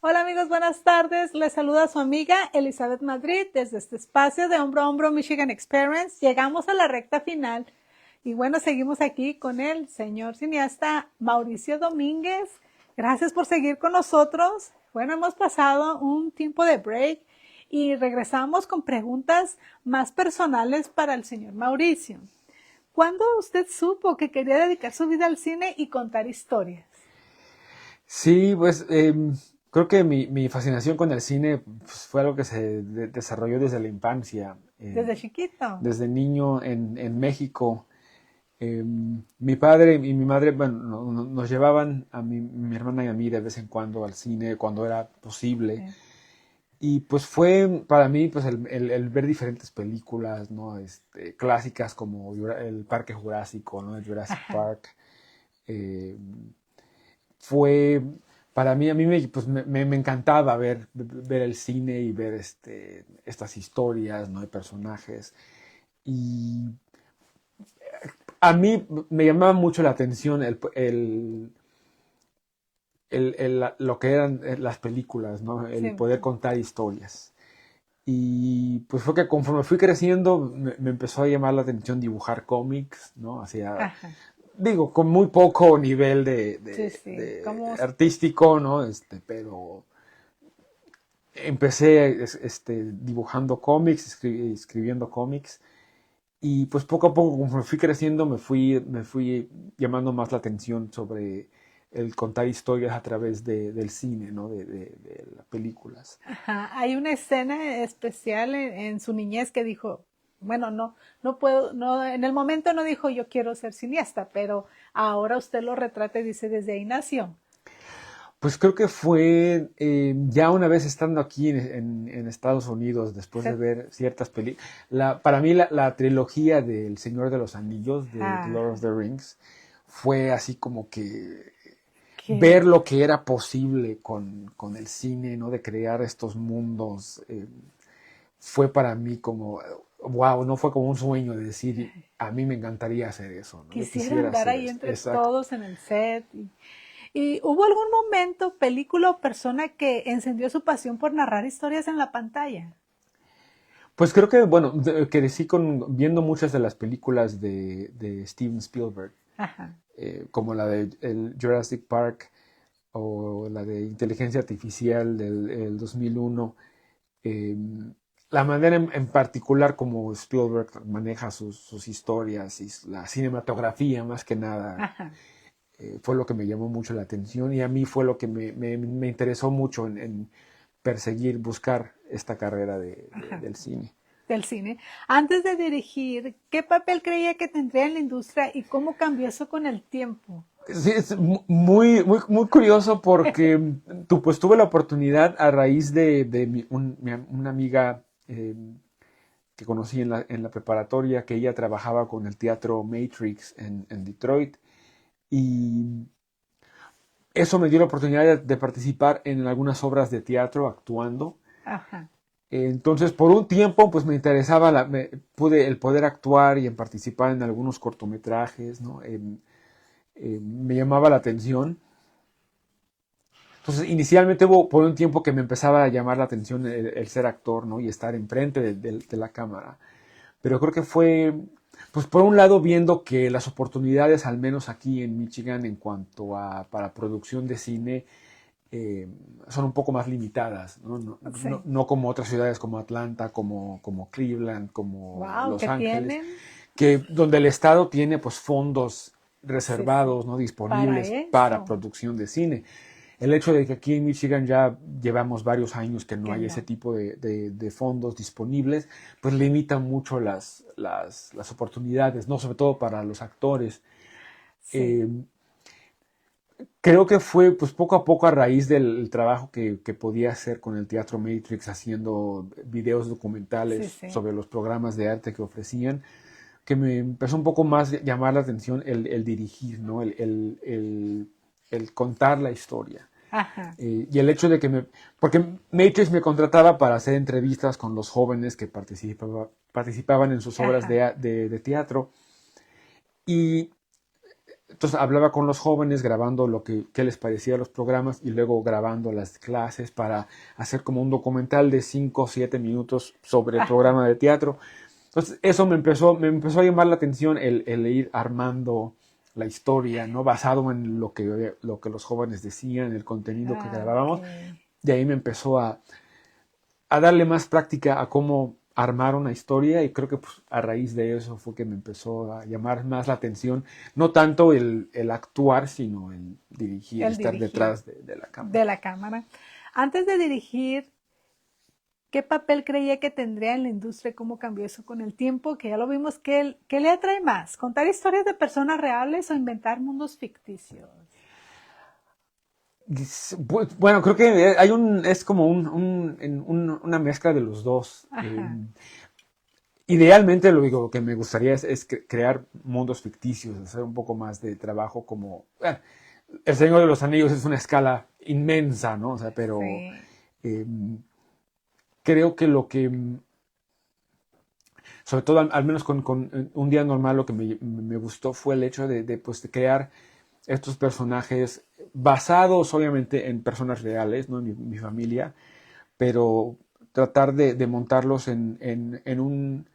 Hola amigos, buenas tardes. Les saluda su amiga Elizabeth Madrid desde este espacio de Hombro a Hombro Michigan Experience. Llegamos a la recta final y bueno, seguimos aquí con el señor cineasta Mauricio Domínguez. Gracias por seguir con nosotros. Bueno, hemos pasado un tiempo de break y regresamos con preguntas más personales para el señor Mauricio. ¿Cuándo usted supo que quería dedicar su vida al cine y contar historias? Sí, pues creo que mi fascinación con el cine pues, fue algo que se desarrolló desde la infancia. Desde chiquito. Desde niño en México. Mi padre y mi madre, bueno, nos llevaban a mi hermana y a mí de vez en cuando al cine cuando era posible. Sí. Y pues fue para mí pues el ver diferentes películas, ¿no? Clásicas como el Parque Jurásico, ¿no? El Jurassic Ajá. Park. eh, Fue para mí, me encantaba ver el cine y ver estas historias, ¿no? De personajes. Y a mí me llamaba mucho la atención lo que eran las películas, ¿no? El Sí, poder sí. contar historias. Y pues fue que conforme fui creciendo me empezó a llamar la atención dibujar cómics, ¿no? Hacia, Ajá. digo, con muy poco nivel Sí, sí. de Como artístico, ¿no? Pero empecé dibujando cómics, escribiendo cómics. Y pues poco a poco, conforme fui creciendo, me fui llamando más la atención sobre el contar historias a través del cine, ¿no? De las películas. ajá. Hay una escena especial en su niñez que dijo, bueno, no puedo, no, en el momento no dijo yo quiero ser cineasta, pero ahora usted lo retrata y dice desde ahí nació. Pues creo que fue ya una vez estando aquí en Estados Unidos, después de Se- ver ciertas películas. Para mí la trilogía del Señor de los Anillos, de The Lord of ajá. the Rings, fue así como que ver Que lo que era posible con el cine, ¿no? De crear estos mundos, fue para mí como, wow, no fue como un sueño de decir, a mí me encantaría hacer eso, ¿no? Yo quisiera quisiera andar hacer ahí eso. entre Exacto. todos en el set. ¿Y hubo algún momento, película o persona que encendió su pasión por narrar historias en la pantalla? Pues creo que, bueno, crecí viendo muchas de las películas de Steven Spielberg, Ajá. como la de el Jurassic Park o la de Inteligencia Artificial del 2001. eh, la manera en particular como Spielberg maneja sus historias y la cinematografía más que nada, Ajá. fue lo que me llamó mucho la atención y a mí fue lo que me interesó mucho en perseguir, buscar esta carrera Ajá. del cine. Del cine. Antes de dirigir, ¿qué papel creía que tendría en la industria y cómo cambió eso con el tiempo? Sí, es muy curioso porque pues tuve la oportunidad a raíz de una amiga que conocí en la preparatoria, que ella trabajaba con el teatro Matrix en Detroit, y eso me dio la oportunidad de participar en algunas obras de teatro actuando. Ajá. Entonces, por un tiempo, pues me interesaba, pude el poder actuar y en participar en algunos cortometrajes, ¿no? Me llamaba la atención. Entonces, inicialmente hubo por un tiempo que me empezaba a llamar la atención el ser actor, ¿no? Y estar enfrente de la cámara. Pero creo que fue, pues por un lado, viendo que las oportunidades, al menos aquí en Michigan, en cuanto a para producción de cine, eh, son un poco más limitadas, ¿no? Sí. No como otras ciudades como Atlanta, como Cleveland, como Wow, Los ¿qué Ángeles, tienen? que donde el Estado tiene pues fondos Sí, sí. reservados, ¿no? Para Disponibles para eso, producción de cine. El hecho de que aquí en Michigan ya llevamos varios años que no que hay ese no. tipo de fondos disponibles, pues limita mucho las oportunidades, ¿no? Sobre todo para los actores. Sí. Eh, Creo que fue pues poco a poco a raíz del trabajo que podía hacer con el Teatro Matrix, haciendo videos Sí, documentales sí. sobre los programas de arte que ofrecían, que me empezó un poco más a llamar la atención el dirigir, ¿no? El contar la historia. Ajá. Y el hecho de que porque Matrix me contrataba para hacer entrevistas con los jóvenes que participaban en sus obras Ajá. de teatro. Y entonces hablaba con los jóvenes, grabando qué les parecía los programas y luego grabando las clases para hacer como un documental de 5 o 7 minutos sobre el programa de teatro. Entonces eso me empezó a llamar la atención el ir armando la historia, ¿no? Basado en lo que los jóvenes decían, el contenido que grabábamos. Okay. De ahí me empezó a darle más práctica a cómo armar una historia y creo que pues, a raíz de eso fue que me empezó a llamar más la atención, no tanto el actuar, sino el dirigir, estar detrás de la cámara. De la cámara. Antes de dirigir, ¿qué papel creía que tendría en la industria? ¿Cómo cambió eso con el tiempo? Que ya lo vimos. ¿Qué le atrae más? ¿Contar historias de personas reales o inventar mundos ficticios? Bueno, creo que es como una mezcla de los dos. Idealmente lo que me gustaría es crear mundos ficticios, hacer un poco más de trabajo como... Bueno, El Señor de los Anillos es una escala inmensa, ¿no? O sea, pero creo que sobre todo al menos con Un Día Normal, lo que me gustó fue el hecho de crear estos personajes basados obviamente en personas reales, ¿no? En mi familia, pero tratar de montarlos en un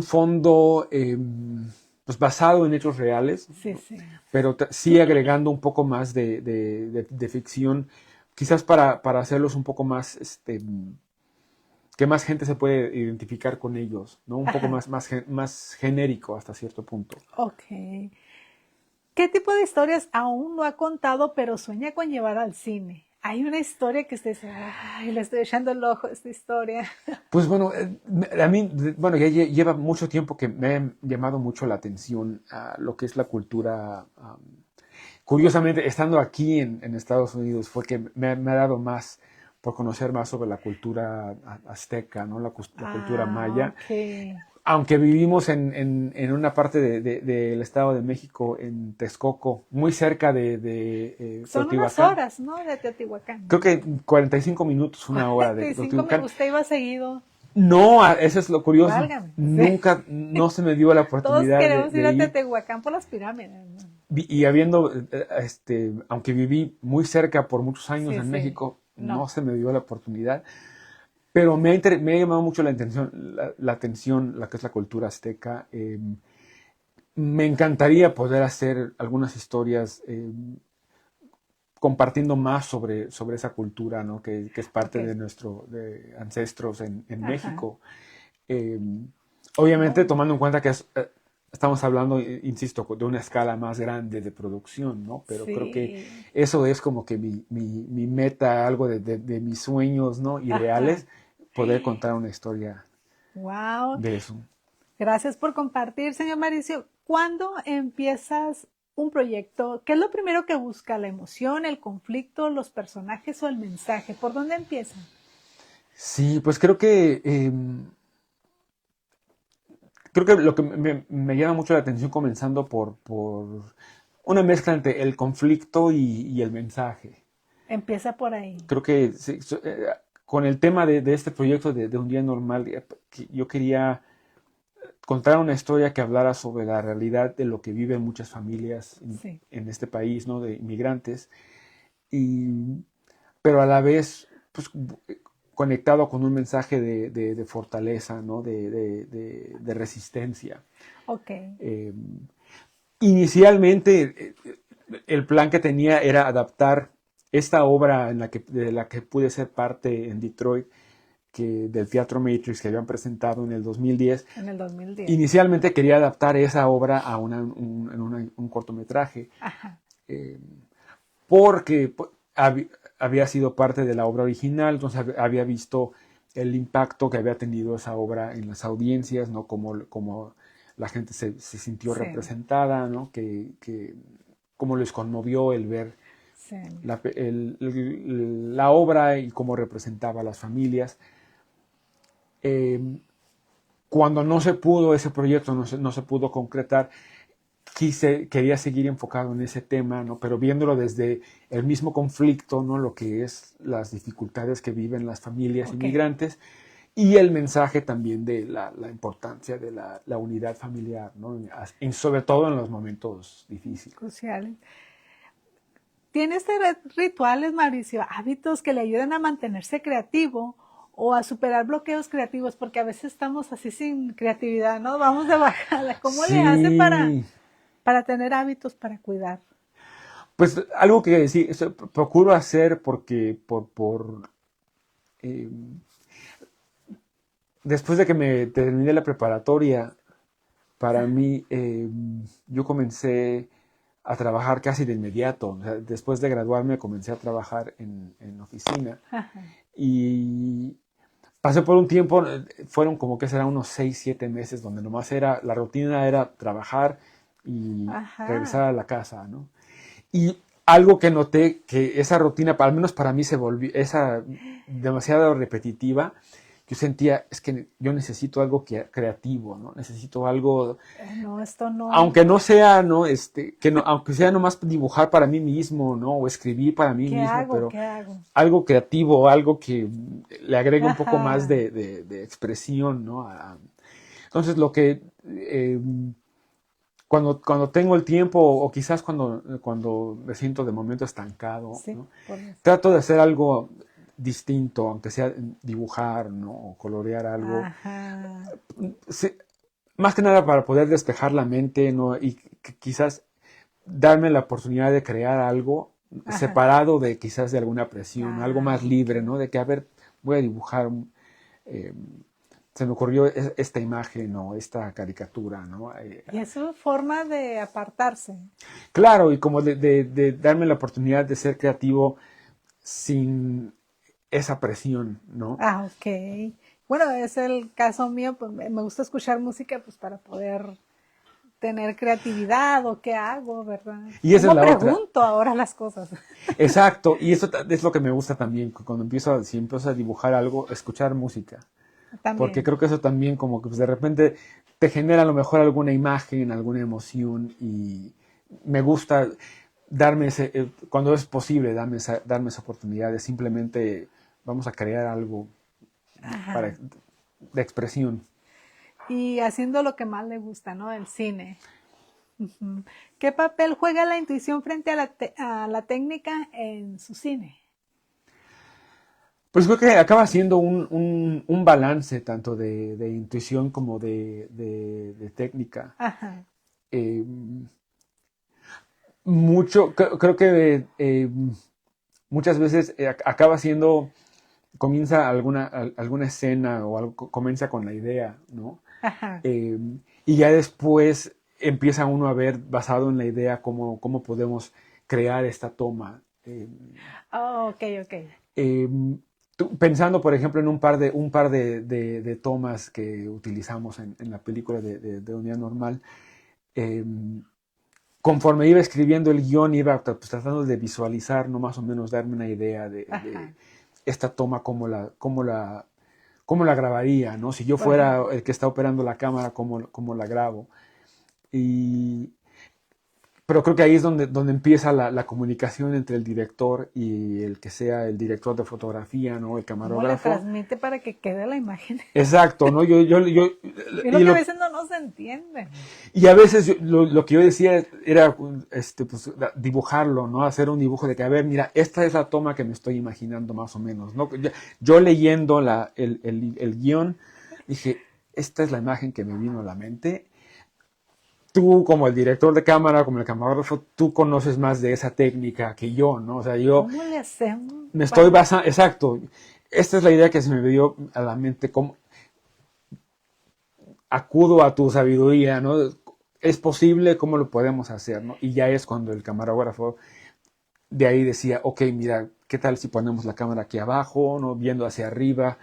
fondo pues basado en hechos reales, Sí, sí. pero sí agregando un poco más de ficción, quizás para hacerlos un poco más, que más gente se puede identificar con ellos, ¿no? Un poco más genérico hasta cierto punto. Ok. ¿Qué tipo de historias aún no ha contado, pero sueña con llevar al cine? Hay una historia que usted dice, ay, le estoy echando el ojo a esta historia. Pues bueno, a mí, bueno, ya lleva mucho tiempo que me ha llamado mucho la atención a lo que es la cultura. Curiosamente, estando aquí en Estados Unidos, fue que me ha dado más por conocer más sobre la cultura azteca, ¿no? La cultura maya. Okay. Aunque vivimos en una parte del Estado de México, en Texcoco, muy cerca de Son unas Teotihuacán. horas, ¿no? De Teotihuacán. Creo que 45 minutos, una hora de 45 Teotihuacán. minutos. ¿Usted iba seguido? No, eso es lo curioso. Válgame. Nunca, no se me dio la oportunidad Todos queremos ir a ir. Teotihuacán por las pirámides, ¿no? Y habiendo, aunque viví muy cerca por muchos años en México, No. no se me dio la oportunidad. Pero me ha llamado mucho la atención la que es la cultura azteca. Me encantaría poder hacer algunas historias compartiendo más sobre esa cultura, ¿no? que es parte de nuestros ancestros en México. Obviamente tomando en cuenta que estamos hablando, insisto, de una escala más grande de producción, ¿no? Pero creo que eso es como que mi meta, algo de mis sueños, ¿no? Ideales, poder contar una historia de eso. Gracias por compartir, señor Mauricio. ¿Cuándo empiezas un proyecto? ¿Qué es lo primero que busca? ¿La emoción, el conflicto, los personajes o el mensaje? ¿Por dónde empieza? Sí, pues creo que lo que me llama mucho la atención comenzando por una mezcla entre el conflicto y el mensaje. Empieza por ahí. Creo que sí, con el tema de este proyecto de Un Día Normal, yo quería contar una historia que hablara sobre la realidad de lo que viven muchas familias en este país, ¿no? De inmigrantes, pero a la vez pues, conectado con un mensaje de fortaleza, ¿no? De resistencia. Okay. Inicialmente, el plan que tenía era adaptar esta obra de la que pude ser parte en Detroit, del Teatro Matrix que habían presentado en el 2010. En el 2010. Inicialmente quería adaptar esa obra a un cortometraje. Ajá. Porque había sido parte de la obra original, entonces había visto el impacto que había tenido esa obra en las audiencias, ¿no? Como la gente se sintió representada, ¿no? Cómo les conmovió el ver la obra y cómo representaba a las familias. Cuando no se pudo ese proyecto, no se pudo concretar, quería seguir enfocado en ese tema, ¿no? Pero viéndolo desde el mismo conflicto, ¿no? Lo que es las dificultades que viven las familias inmigrantes, y el mensaje también de la importancia de la unidad familiar, ¿no? Y sobre todo en los momentos difíciles. Cruciales. ¿Tienes rituales, Mauricio, hábitos que le ayuden a mantenerse creativo o a superar bloqueos creativos? Porque a veces estamos así sin creatividad, ¿no? Vamos de bajada. ¿Cómo le hace para tener hábitos para cuidar? Pues algo que sí procuro hacer porque eh, después de que me terminé la preparatoria, para mí yo comencé a trabajar casi de inmediato. O sea, después de graduarme comencé a trabajar en oficina. Ajá. Y pasé por un tiempo, fueron como que serán unos 6, 7 meses, donde nomás la rutina era trabajar y regresar a la casa, ¿no? Y algo que noté, que esa rutina, al menos para mí, se volvió demasiado repetitiva. Yo sentía, es que yo necesito algo creativo, ¿no? Necesito algo... No, esto no... Aunque no sea, ¿no? Aunque sea nomás dibujar para mí mismo, ¿no? O escribir para mí mismo, pero ¿qué hago? Algo creativo, algo que le agregue un poco más de expresión, ¿no? Entonces, lo que... Cuando tengo el tiempo, o quizás cuando me siento de momento estancado, sí, ¿no? Trato de hacer algo distinto, aunque sea dibujar, ¿no? O colorear algo. Sí, más que nada para poder despejar la mente, ¿no? Y quizás darme la oportunidad de crear algo separado de quizás de alguna presión, algo más libre, ¿no? De que, a ver, voy a dibujar, se me ocurrió esta imagen o esta caricatura, ¿no? Y es una forma de apartarse. Claro, y como de darme la oportunidad de ser creativo sin esa presión, ¿no? Ok. Bueno, es el caso mío, pues me gusta escuchar música pues para poder tener creatividad o qué hago, ¿verdad? Y esa es la pregunto otra. Ahora las cosas. Exacto, y eso es lo que me gusta también, cuando empiezo a dibujar algo, escuchar música. También. Porque creo que eso también como que pues, de repente te genera a lo mejor alguna imagen, alguna emoción, y me gusta darme cuando es posible, darme esa oportunidad de simplemente vamos a crear algo de expresión. Y haciendo lo que más le gusta, ¿no? El cine. ¿Qué papel juega la intuición frente a la técnica en su cine? Pues creo que acaba siendo un balance tanto de intuición como de técnica. Ajá. Creo que muchas veces acaba siendo, comienza alguna escena o algo, comienza con la idea, ¿no? Ajá. Y ya después empieza uno a ver, basado en la idea, cómo podemos crear esta toma. Ok. Pensando, por ejemplo, en un par de tomas que utilizamos en la película de Unidad Normal, conforme iba escribiendo el guión, iba pues, tratando de visualizar, no más o menos darme una idea de esta toma, cómo la grabaría, ¿no? Si yo fuera el que está operando la cámara, cómo la grabo. Pero creo que ahí es donde empieza la comunicación entre el director y el que sea el director de fotografía, ¿no? El camarógrafo. ¿Cómo le transmite para que quede la imagen? Exacto, ¿no? Y lo que a veces no se entiende. Y a veces lo que yo decía era pues, dibujarlo, ¿no? Hacer un dibujo de que, a ver, mira, esta es la toma que me estoy imaginando más o menos, ¿no? Yo leyendo el guión, dije, esta es la imagen que me vino a la mente. Tú, como el director de cámara, como el camarógrafo, tú conoces más de esa técnica que yo, ¿no? O sea, yo... ¿Cómo le hacemos? Me estoy basando... Exacto. Esta es la idea que se me dio a la mente. ¿Cómo acudo a tu sabiduría, ¿no? ¿Es posible? ¿Cómo lo podemos hacer, no? Y ya es cuando el camarógrafo de ahí decía, ok, mira, ¿qué tal si ponemos la cámara aquí abajo, ¿no? Viendo hacia arriba?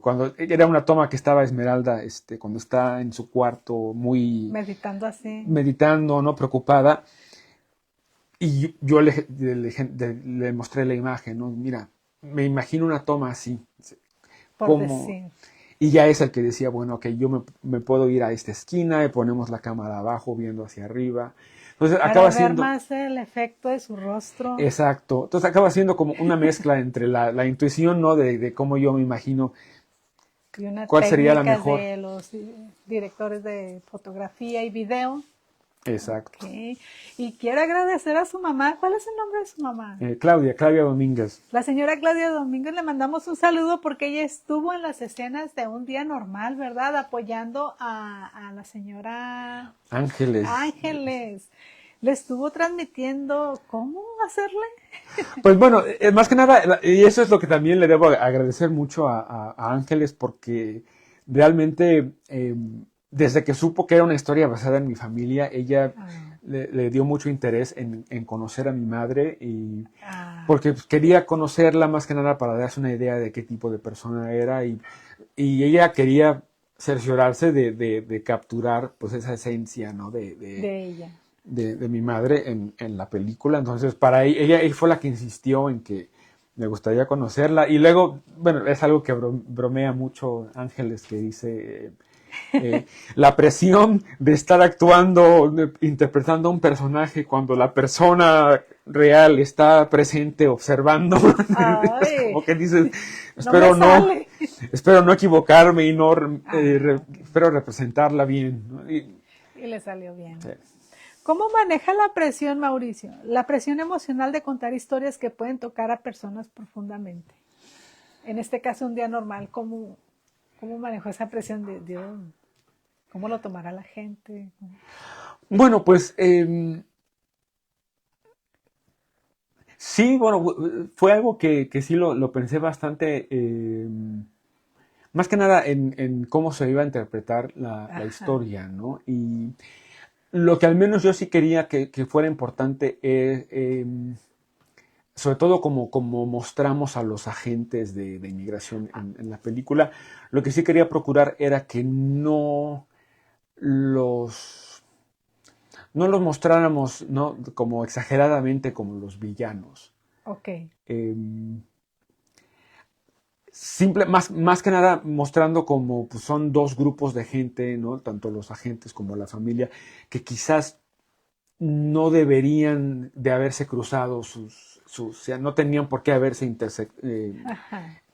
Cuando era una toma que estaba Esmeralda, cuando está en su cuarto muy... Meditando, ¿no? Preocupada. Y yo le mostré la imagen, ¿no? Mira, me imagino una toma así. Por decir. Y ya es el que decía, bueno, ok, yo me puedo ir a esta esquina y ponemos la cámara abajo viendo hacia arriba. Entonces acaba siendo... Para ver más el efecto de su rostro. Exacto. Entonces acaba siendo como una mezcla entre la intuición, ¿no? De cómo yo me imagino y una ¿Cuál sería la técnica mejor? de los directores de fotografía y video. Exacto. Okay. Y quiero agradecer a su mamá. ¿Cuál es el nombre de su mamá? Claudia Domínguez. La señora Claudia Domínguez, le mandamos un saludo porque ella estuvo en las escenas de Un Día Normal, ¿verdad? Apoyando a la señora Ángeles. Ángeles. Le estuvo transmitiendo cómo hacerle. Pues bueno, más que nada, y eso es lo que también le debo agradecer mucho a Ángeles, porque realmente desde que supo que era una historia basada en mi familia, ella le dio mucho interés en conocer a mi madre, y porque pues, quería conocerla más que nada para darse una idea de qué tipo de persona era, y ella quería cerciorarse de capturar pues esa esencia, ¿no? De ella. De mi madre en la película. Entonces, para ella fue la que insistió en que me gustaría conocerla. Y luego, bueno, es algo que bromea mucho Ángeles, que dice la presión de estar actuando, interpretando a un personaje cuando la persona real está presente observando. Como que dices, espero no equivocarme y no espero representarla bien, ¿no? Y le salió bien. Sí. ¿Cómo maneja la presión, Mauricio? La presión emocional de contar historias que pueden tocar a personas profundamente. En este caso, Un Día Normal, ¿cómo manejó esa presión de Dios? ¿Cómo lo tomará la gente? Bueno, pues sí, bueno, fue algo que sí lo pensé bastante, más que nada en cómo se iba a interpretar la historia, ¿no? Y lo que al menos yo sí quería que fuera importante es, sobre todo como mostramos a los agentes de inmigración en la película, lo que sí quería procurar era que no los mostráramos, ¿no? Como exageradamente como los villanos. Ok. Más que nada mostrando como pues, son dos grupos de gente, ¿no? Tanto los agentes como la familia, que quizás no deberían de haberse cruzado o sea, no tenían por qué haberse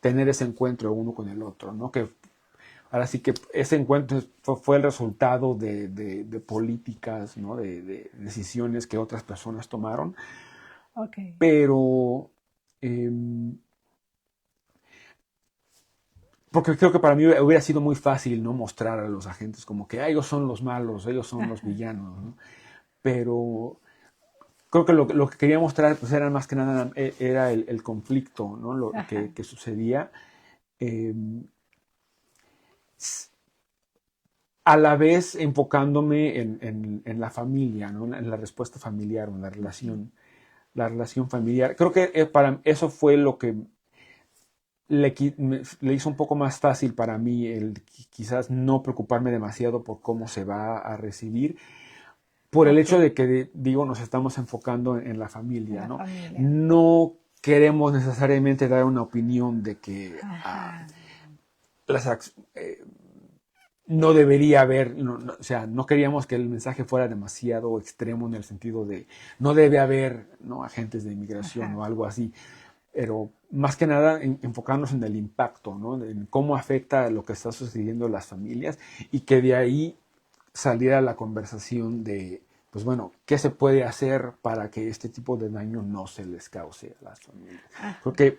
tener ese encuentro uno con el otro, ¿no? Que ahora sí que ese encuentro fue el resultado de políticas, ¿no? De decisiones que otras personas tomaron. Okay. Pero porque creo que para mí hubiera sido muy fácil, ¿no? Mostrar a los agentes como que ellos son los malos, ellos son los villanos, ¿no? Pero creo que lo que quería mostrar pues era más que nada era el conflicto, ¿no? Lo que sucedía. A la vez enfocándome en la familia, ¿no? En la respuesta familiar, en la relación familiar. Creo que para eso fue lo que le hizo un poco más fácil para mí el quizás no preocuparme demasiado por cómo se va a recibir, por el hecho de que, digo, nos estamos enfocando en la familia, ¿no? No queremos necesariamente dar una opinión de que no debería haber, o sea, no queríamos que el mensaje fuera demasiado extremo en el sentido de no debe haber, ¿no? Agentes de inmigración o algo así, pero más que nada enfocarnos en el impacto, ¿no? En cómo afecta lo que está sucediendo en las familias y que de ahí saliera la conversación de, pues bueno, ¿qué se puede hacer para que este tipo de daño no se les cause a las familias? Creo que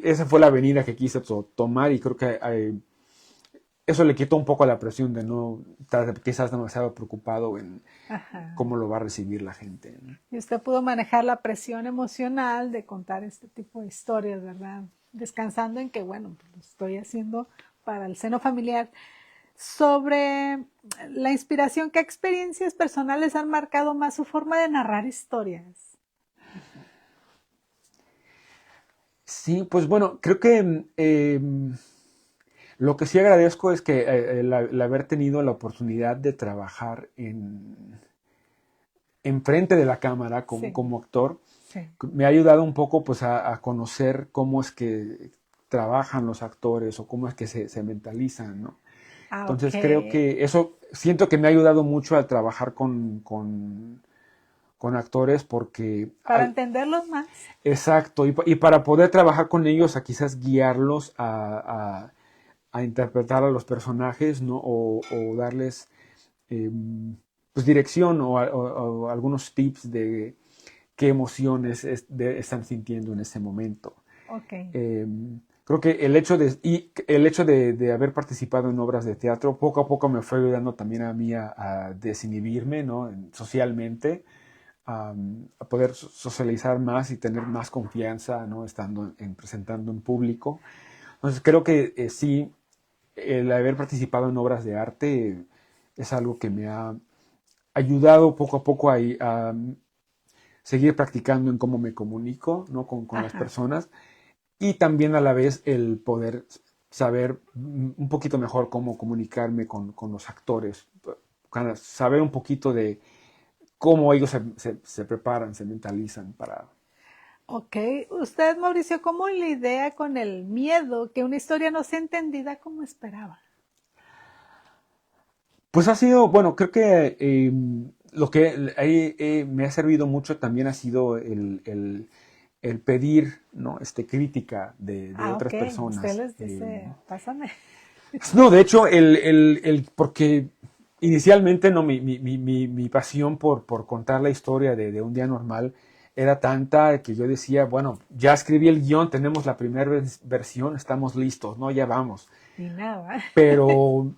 esa fue la avenida que quise tomar y creo que eso le quitó un poco la presión de no estar quizás demasiado preocupado en cómo lo va a recibir la gente, ¿no? Y usted pudo manejar la presión emocional de contar este tipo de historias, ¿verdad? Descansando en que, bueno, pues lo estoy haciendo para el seno familiar. Sobre la inspiración, ¿qué experiencias personales han marcado más su forma de narrar historias? Sí, pues bueno, creo que lo que sí agradezco es que el haber tenido la oportunidad de trabajar en frente de la cámara como actor, me ha ayudado un poco pues a conocer cómo es que trabajan los actores o cómo es que se mentalizan, ¿no? Entonces creo que eso, siento que me ha ayudado mucho al trabajar con actores porque... Para entenderlos más. Exacto, y para poder trabajar con ellos a quizás guiarlos a a interpretar a los personajes, ¿no? O darles pues dirección o algunos tips de qué emociones están sintiendo en ese momento. Ok. Creo que el hecho de haber participado en obras de teatro poco a poco me fue ayudando también a mí a desinhibirme, ¿no? Socialmente, a poder socializar más y tener más confianza, ¿no? Estando presentando en público. Entonces creo que sí, el haber participado en obras de arte es algo que me ha ayudado poco a poco a seguir practicando en cómo me comunico, ¿no? Con las Ajá. personas, y también a la vez el poder saber un poquito mejor cómo comunicarme con los actores, saber un poquito de cómo ellos se preparan, se mentalizan para... Ok. Usted, Mauricio, ¿cómo lidia con el miedo que una historia no sea entendida como esperaba? Pues ha sido, bueno, creo que lo que ahí me ha servido mucho también ha sido el pedir, ¿no? Crítica de Ah, ok. otras Usted personas. les dice, pásame. No, de hecho, porque inicialmente no, mi pasión por contar la historia de un día normal era tanta que yo decía, bueno, ya escribí el guión, tenemos la primera versión, estamos listos, ¿no? Ya vamos. Y nada. Pero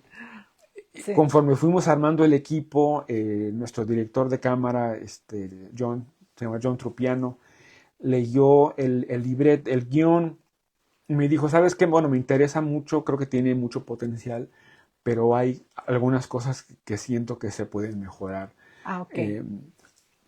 Sí. conforme fuimos armando el equipo, nuestro director de cámara, se llama John Trupiano, leyó el libret, el guión, y me dijo, ¿sabes qué? Bueno, me interesa mucho, creo que tiene mucho potencial, pero hay algunas cosas que siento que se pueden mejorar. Ah, ok. Eh,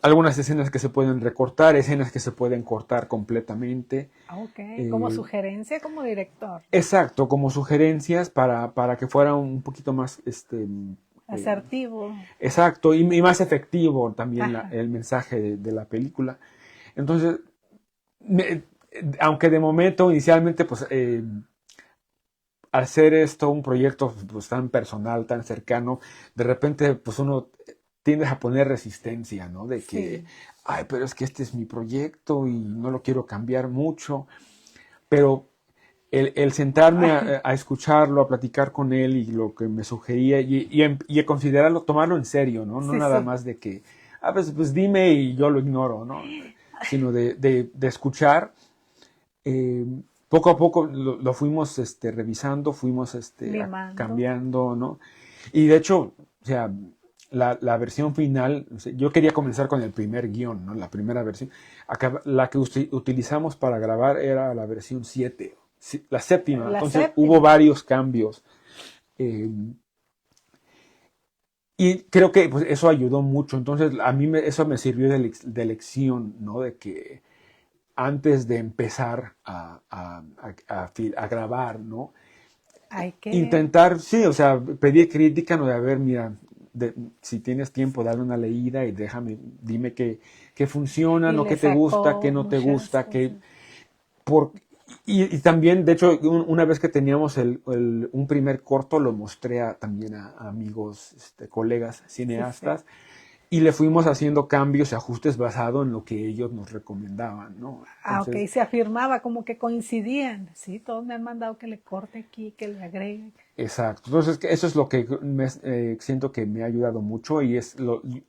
Algunas escenas que se pueden recortar, escenas que se pueden cortar completamente. Ah, ok. Como Eh, sugerencia, como director. exacto, como sugerencias para que fuera un poquito más, eh, Asertivo. exacto, y más efectivo también Ajá. el mensaje de la película. Entonces, me- aunque de momento, inicialmente, pues, al ser esto un proyecto pues, tan personal, tan cercano, de repente pues uno tiende a poner resistencia, ¿no? De que, Sí. ay, pero es que este es mi proyecto y no lo quiero cambiar mucho, pero el sentarme a escucharlo, a platicar con él y lo que me sugería y a considerarlo, tomarlo en serio, ¿no? No Sí, nada sí. más de que, a veces pues dime y yo lo ignoro, ¿no? Sino de escuchar eh, poco a poco lo fuimos revisando, fuimos Limando. cambiando, ¿no? Y de hecho, o sea, la versión final, o sea, yo quería comenzar con el primer guión, ¿no? La primera versión. La que utilizamos para grabar era la versión 7, la séptima, La entonces hubo séptima. varios cambios. eh, y creo que pues, eso ayudó mucho, entonces a mí eso me sirvió de lección, ¿no? De que antes de empezar a grabar, ¿no? Hay que. Intentar, sí, o sea, pedir crítica, no de, a ver, mira, si tienes tiempo, dale una leída y dime qué funciona, Y no le qué te gusta, qué sacó no te muchas gusta, cosas. por, y también, de hecho, una vez que teníamos un primer corto, lo mostré también a amigos, colegas Sí, sí. cineastas, y le fuimos haciendo cambios y ajustes basado en lo que ellos nos recomendaban, ¿no? Ah, ok, Entonces, se afirmaba como que coincidían. Sí, todos me han mandado que le corte aquí, que le agregue. exacto. Entonces, eso es lo que siento que me ha ayudado mucho y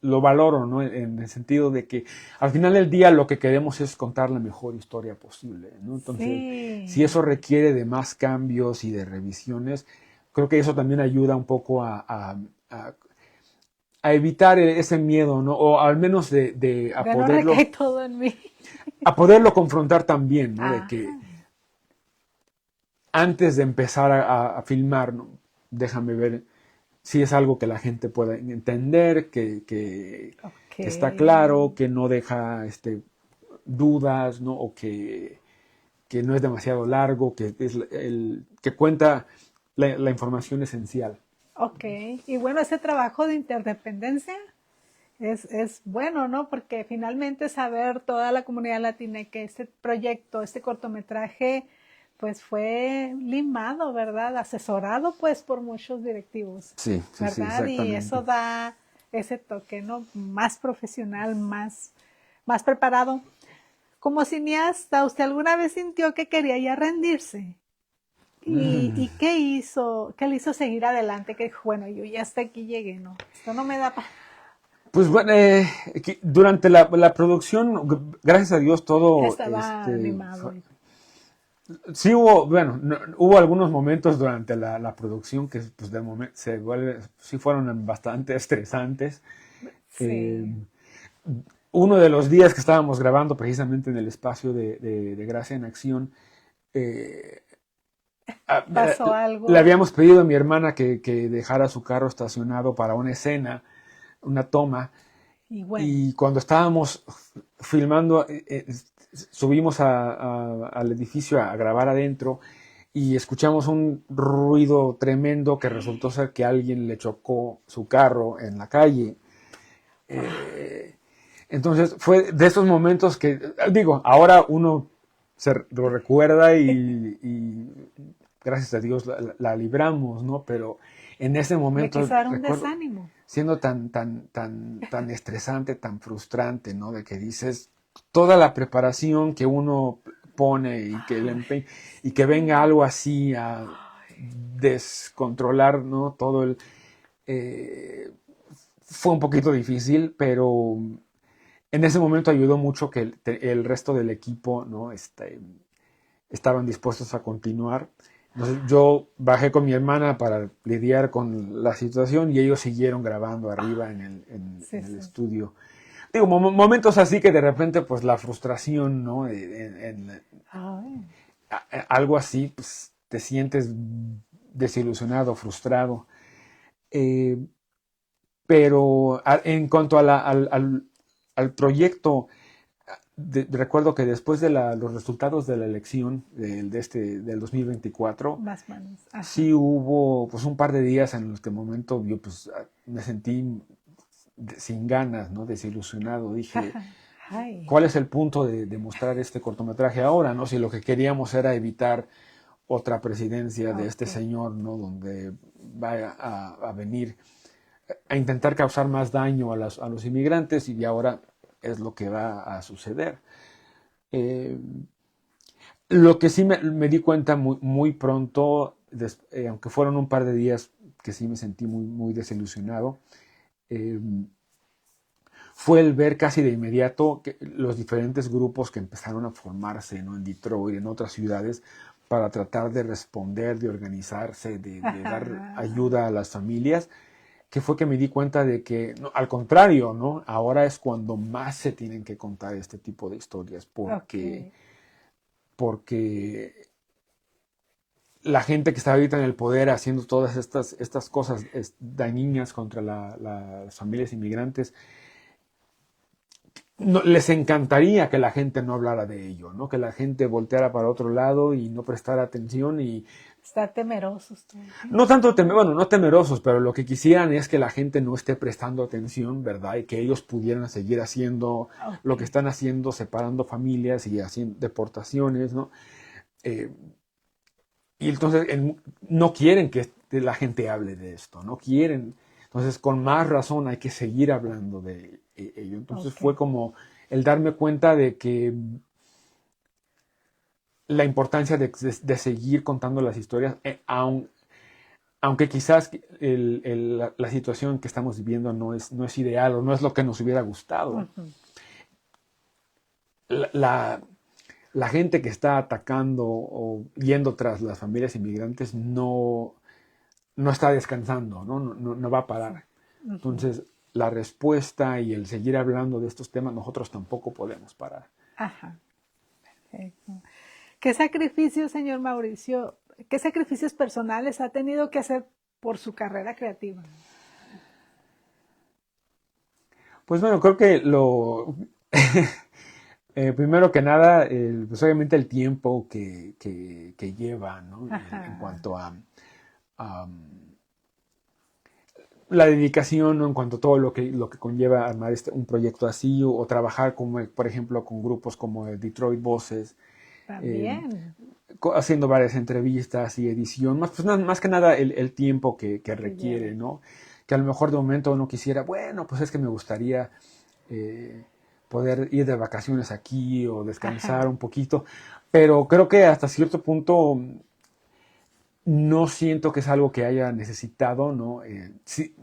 lo valoro, ¿no? En el sentido de que al final del día lo que queremos es contar la mejor historia posible, ¿no? Entonces, si Sí, eso requiere de más cambios y de revisiones, creo que eso también ayuda un poco a- a evitar ese miedo, ¿no? O al menos ya no recae todo en mí. a poderlo confrontar también, ¿no? De que Ajá, antes de empezar a filmar, ¿no? Déjame ver si es algo que la gente pueda entender, ok. que está claro, que no deja dudas, ¿no? O que no es demasiado largo, que, que cuenta la información esencial. Ok, y bueno, ese trabajo de interdependencia es bueno, ¿no? Porque finalmente saber toda la comunidad latina que este proyecto, este cortometraje, pues fue limado, ¿verdad? Asesorado pues por muchos directivos, Sí, sí, sí, ¿verdad? Y exactamente. eso da ese toque, ¿no? Más profesional, más preparado. Como cineasta, ¿usted alguna vez sintió que quería ya rendirse? ¿Y qué hizo? ¿Qué le hizo seguir adelante? Que dijo, bueno, yo ya hasta aquí llegué, ¿no? Esto no me da para... Pues bueno, durante la producción, gracias a Dios, todo, Estaba animado. sí hubo, bueno, hubo algunos momentos durante la producción que pues de momento sí fueron bastante estresantes. Eh, Sí. Uno de los días que estábamos grabando precisamente en el espacio de Gracia en Acción, eh, Pasó le algo habíamos pedido a mi hermana que dejara su carro estacionado para una escena, una toma, y bueno, y cuando estábamos filmando, subimos al edificio a grabar adentro y escuchamos un ruido tremendo que resultó ser que alguien le chocó su carro en la calle. Entonces fue de esos momentos que, digo, ahora uno lo recuerda y gracias a Dios la libramos, ¿no? Pero en ese le momento quiso dar un recuerdo desánimo. siendo tan estresante, tan frustrante, ¿no? De que dices toda la preparación que uno pone y que venga algo así a descontrolar, ¿no? Todo eh, fue un poquito difícil, pero en ese momento ayudó mucho que el resto del equipo, ¿no? Estaban dispuestos a continuar. Entonces yo bajé con mi hermana para lidiar con la situación y ellos siguieron grabando arriba Sí, en el sí. estudio. Digo, momentos así que de repente pues la frustración, ¿no? Ay, Algo así, pues te sientes desilusionado, frustrado. Eh, pero en cuanto al proyecto, recuerdo que después de los resultados de la elección del 2024, más manos. Ajá. sí hubo pues un par de días en los que momento yo pues me sentí sin ganas, ¿no? Desilusionado. Dije, Ay, ¿cuál es el punto de mostrar este cortometraje ahora, ¿no? Si lo que queríamos era evitar otra presidencia de este ok. señor, ¿no? Donde vaya a venir a intentar causar más daño a los inmigrantes y ahora es lo que va a suceder. Eh, lo que sí me di cuenta muy pronto, aunque fueron un par de días que sí me sentí muy desilusionado, eh, fue el ver casi de inmediato que los diferentes grupos que empezaron a formarse, ¿no? En Detroit, en otras ciudades, para tratar de responder, de organizarse, de dar Ajá. ayuda a las familias, que fue que me di cuenta de que, no, al contrario, ¿no? Ahora es cuando más se tienen que contar este tipo de historias, Ok. porque la gente que está ahorita en el poder haciendo todas estas cosas dañinas contra las familias inmigrantes, no, les encantaría que la gente no hablara de ello, ¿no? Que la gente volteara para otro lado y no prestara atención y Estar temerosos todo el no tiempo. tanto, bueno, no temerosos, pero lo que quisieran es que la gente no esté prestando atención, ¿verdad? Y que ellos pudieran seguir haciendo lo que Ok. están haciendo, separando familias y haciendo deportaciones, ¿no? Eh, y entonces no quieren que la gente hable de esto, no quieren. Entonces, con más razón hay que seguir hablando de ello. Entonces Ok. fue como el darme cuenta de que la importancia de seguir contando las historias, aunque quizás la situación que estamos viviendo no es ideal o no es lo que nos hubiera gustado. Ujú. La, la, la gente que está atacando o yendo tras las familias inmigrantes no está descansando, no va a Sí. parar. Ujú. Entonces, la respuesta y el seguir hablando de estos temas, nosotros tampoco podemos parar. Ajá. Perfecto. ¿Qué sacrificios, señor Mauricio, qué sacrificios personales ha tenido que hacer por su carrera creativa? Pues bueno, creo que primero que nada, pues obviamente el tiempo que lleva, ¿no? En Ajá. cuanto a la dedicación, ¿no? En cuanto a todo lo que conlleva armar un proyecto así o trabajar, como, por ejemplo, con grupos como el Detroit Voices, eh, También. haciendo varias entrevistas y edición, más que nada el tiempo que Que requiere, lleva. ¿no? Que a lo mejor de momento uno quisiera, bueno, pues es que me gustaría eh, poder ir de vacaciones aquí o descansar Ajá. un poquito, pero creo que hasta cierto punto no siento que es algo que haya necesitado, ¿no? Si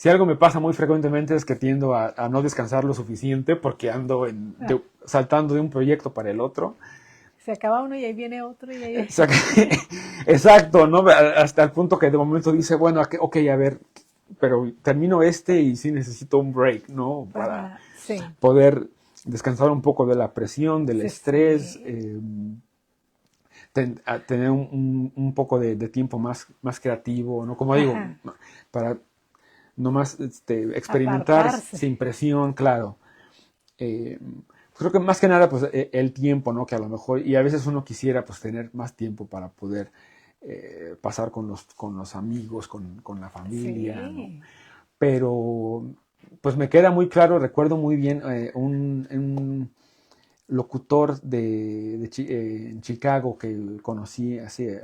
algo me pasa muy frecuentemente es que tiendo a no descansar lo suficiente porque ando saltando de un proyecto para el otro. Se acaba uno y ahí viene otro y ahí... Exacto, ¿no? Hasta el punto que de momento dice, bueno, ok, a ver, pero termino y sí necesito un break, ¿no? Para sí. poder descansar un poco de la presión, del estrés, sí. tener un poco de tiempo más creativo, ¿no? Como digo, para nomás experimentar Apartarse. sin presión, claro. Creo que más que nada, pues el tiempo, ¿no? Que a lo mejor, y a veces uno quisiera, pues, tener más tiempo para poder pasar con los amigos, con la familia, ¿no? Sí. Pero, pues me queda muy claro, recuerdo muy bien un locutor en Chicago que conocí hace,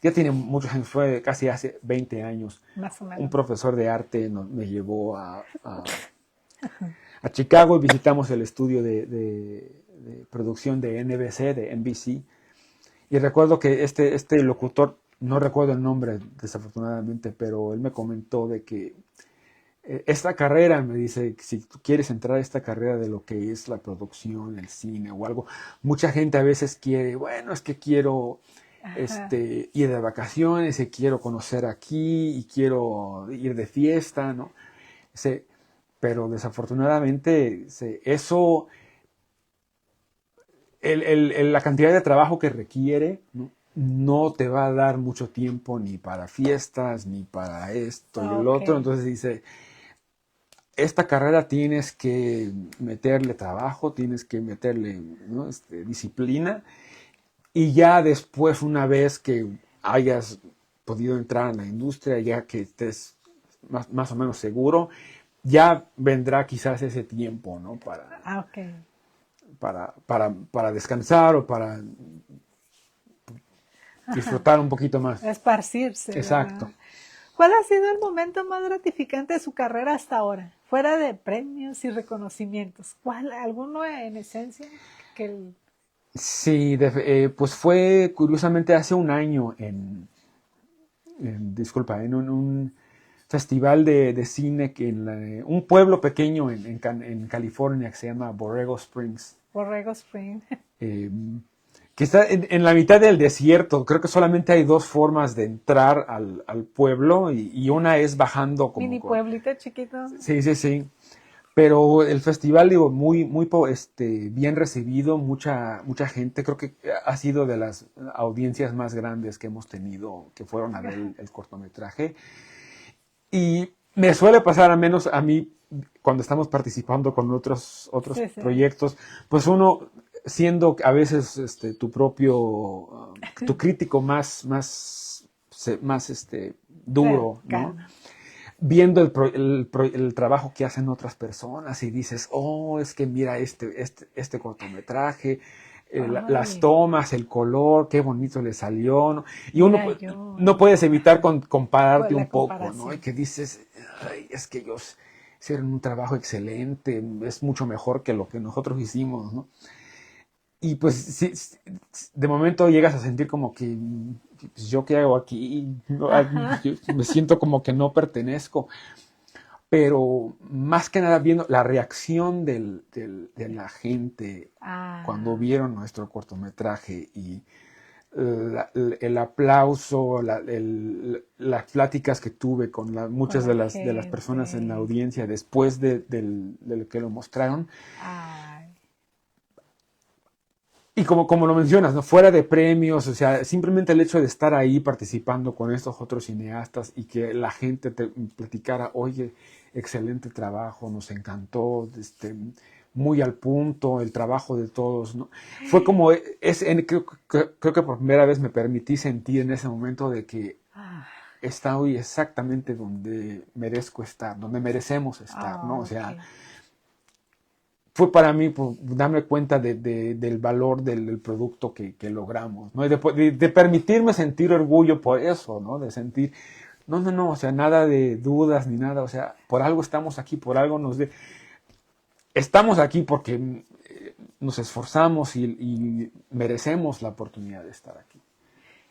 ya tiene muchos años, fue casi hace 20 años. Más o menos. Un profesor de arte me llevó a Chicago y visitamos el estudio de producción de NBC, de NBC. Y recuerdo que este locutor, no recuerdo el nombre desafortunadamente, pero él me comentó de que esta carrera, me dice, si tú quieres entrar a esta carrera de lo que es la producción, el cine o algo, mucha gente a veces quiere, bueno, es que quiero ir de vacaciones y quiero conocer aquí y quiero ir de fiesta, ¿no? Pero desafortunadamente eso, la cantidad de trabajo que requiere, no te va a dar mucho tiempo ni para fiestas, ni para esto y el otro. Entonces dice, esta carrera tienes que meterle trabajo, tienes que meterle, ¿no? Disciplina, y ya después, una vez que hayas podido entrar en la industria, ya que estés más o menos seguro, ya vendrá quizás ese tiempo, ¿no? Para descansar o para disfrutar un poquito más. Esparcirse. Exacto. ¿Verdad? ¿Cuál ha sido el momento más gratificante de su carrera hasta ahora? Fuera de premios y reconocimientos. ¿Cuál? ¿Alguno en esencia? Sí, pues fue curiosamente hace un año en un festival de cine un pueblo pequeño en California que se llama Borrego Springs. Borrego Springs. Que está en la mitad del desierto. Creo que solamente hay dos formas de entrar al pueblo y una es bajando como... Mini pueblito chiquito. Sí. Pero el festival, digo, muy bien recibido, mucha gente. Creo que ha sido de las audiencias más grandes que hemos tenido, que fueron a ver el cortometraje. Y me suele pasar, al menos a mí, cuando estamos participando con otros proyectos, pues uno, siendo a veces tu propio, tu crítico más duro, ¿no? Viendo el trabajo que hacen otras personas y dices, oh, es que mira este cortometraje, las tomas, el color, qué bonito le salió, ¿no? Y uno no puedes evitar compararte un poco, ¿no? Y que dices, ay, es que ellos hicieron un trabajo excelente, es mucho mejor que lo que nosotros hicimos, ¿no? Y pues sí, de momento llegas a sentir como que, pues, ¿yo qué hago aquí? No, yo me siento como que no pertenezco. Pero más que nada viendo la reacción de la gente cuando vieron nuestro cortometraje y el aplauso, las pláticas que tuve con muchas de las personas en la audiencia después de que lo mostraron. Y como lo mencionas, ¿no? Fuera de premios, o sea, simplemente el hecho de estar ahí participando con estos otros cineastas y que la gente te platicara, oye, excelente trabajo, nos encantó, muy al punto, el trabajo de todos, ¿no? Fue como, creo que por primera vez me permití sentir en ese momento de que está hoy exactamente donde merezco estar, donde merecemos estar, ¿no? O sea, fue para mí darme cuenta del valor del producto que logramos, ¿no? Y de permitirme sentir orgullo por eso, ¿no? De sentir, no, o sea, nada de dudas ni nada, o sea, por algo estamos aquí, por algo estamos aquí porque nos esforzamos y merecemos la oportunidad de estar aquí.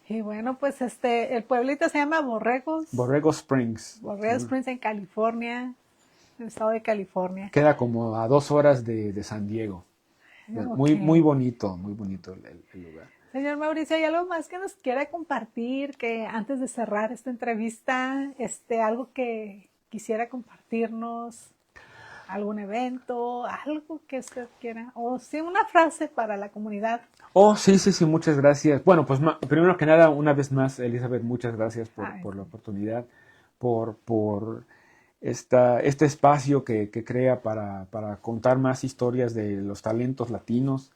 Y bueno, pues el pueblito se llama Borrego Springs. Borrego Springs en California, en el estado de California. Queda como a 2 horas de San Diego. Ok. Muy bonito el lugar. Señor Mauricio, ¿hay algo más que nos quiera compartir que antes de cerrar esta entrevista, algo que quisiera compartirnos? ¿Algún evento? ¿Algo que usted quiera? O sí, una frase para la comunidad. Oh, sí, muchas gracias. Bueno, pues primero que nada, una vez más, Elizabeth, muchas gracias por la oportunidad, por este espacio que crea para contar más historias de los talentos latinos.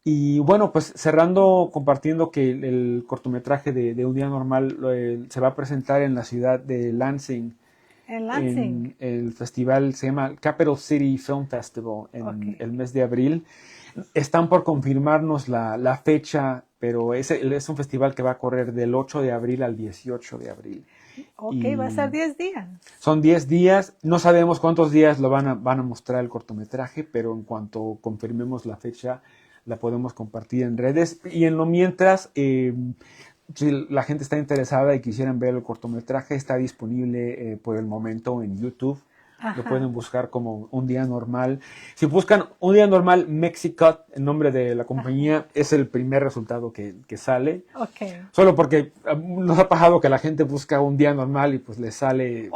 Y bueno, pues cerrando, compartiendo que el cortometraje de Un Día Normal se va a presentar en la ciudad de Lansing. En Lansing. El festival se llama Capital City Film Festival en el mes de abril. Están por confirmarnos la fecha, pero es un festival que va a correr del 8 de abril al 18 de abril. Ok, va a ser 10 días. Son 10 días. No sabemos cuántos días lo van a mostrar el cortometraje, pero en cuanto confirmemos la fecha, la podemos compartir en redes. Y en lo mientras, si la gente está interesada y quisieran ver el cortometraje, está disponible por el momento en YouTube. Ajá. Lo pueden buscar como Un Día Normal. Si buscan Un Día Normal Mexicut, el nombre de la compañía, ajá, es el primer resultado que sale. Okay. Solo porque nos ha pasado que la gente busca Un Día Normal y pues le sale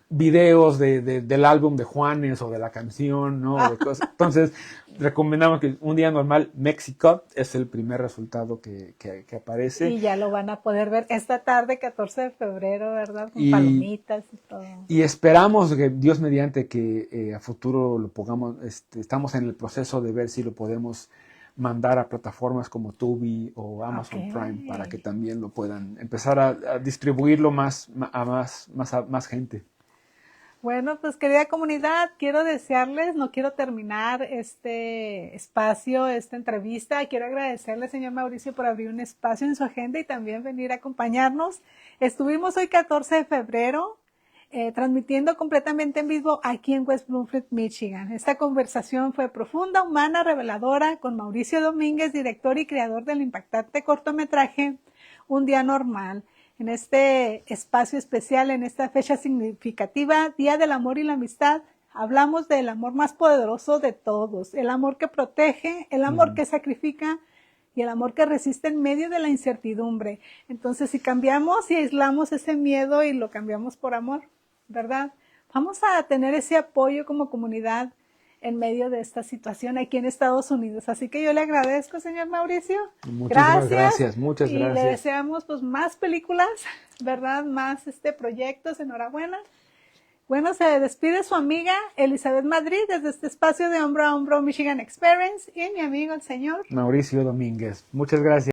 videos del álbum de Juanes o de la canción, ¿no? Entonces, recomendamos que Un Día Normal Mexicut es el primer resultado que aparece. Y ya lo van a poder ver esta tarde, 14 de febrero, ¿verdad? Con palomitas y todo. Y esperamos que Dios mediante que a futuro lo pongamos, estamos en el proceso de ver si lo podemos mandar a plataformas como Tubi o Amazon Prime para que también lo puedan empezar a distribuirlo a más gente. Bueno, pues querida comunidad, quiero desearles, no quiero terminar este espacio, esta entrevista, quiero agradecerle, señor Mauricio, por abrir un espacio en su agenda y también venir a acompañarnos. Estuvimos hoy 14 de febrero transmitiendo completamente en vivo aquí en West Bloomfield, Michigan. Esta conversación fue profunda, humana, reveladora con Mauricio Domínguez, director y creador del impactante cortometraje Un Día Normal. En este espacio especial, en esta fecha significativa, Día del Amor y la Amistad, hablamos del amor más poderoso de todos, el amor que protege, el amor que sacrifica y el amor que resiste en medio de la incertidumbre. Entonces, si cambiamos y aislamos ese miedo y lo cambiamos por amor, ¿verdad? Vamos a tener ese apoyo como comunidad en medio de esta situación aquí en Estados Unidos. Así que yo le agradezco, señor Mauricio. Muchas gracias. Y le deseamos pues más películas, ¿verdad? Más proyectos. Enhorabuena. Bueno, se despide su amiga Elizabeth Madrid desde este espacio de Hombro a Hombro Michigan Experience y mi amigo el señor Mauricio Domínguez. Muchas gracias.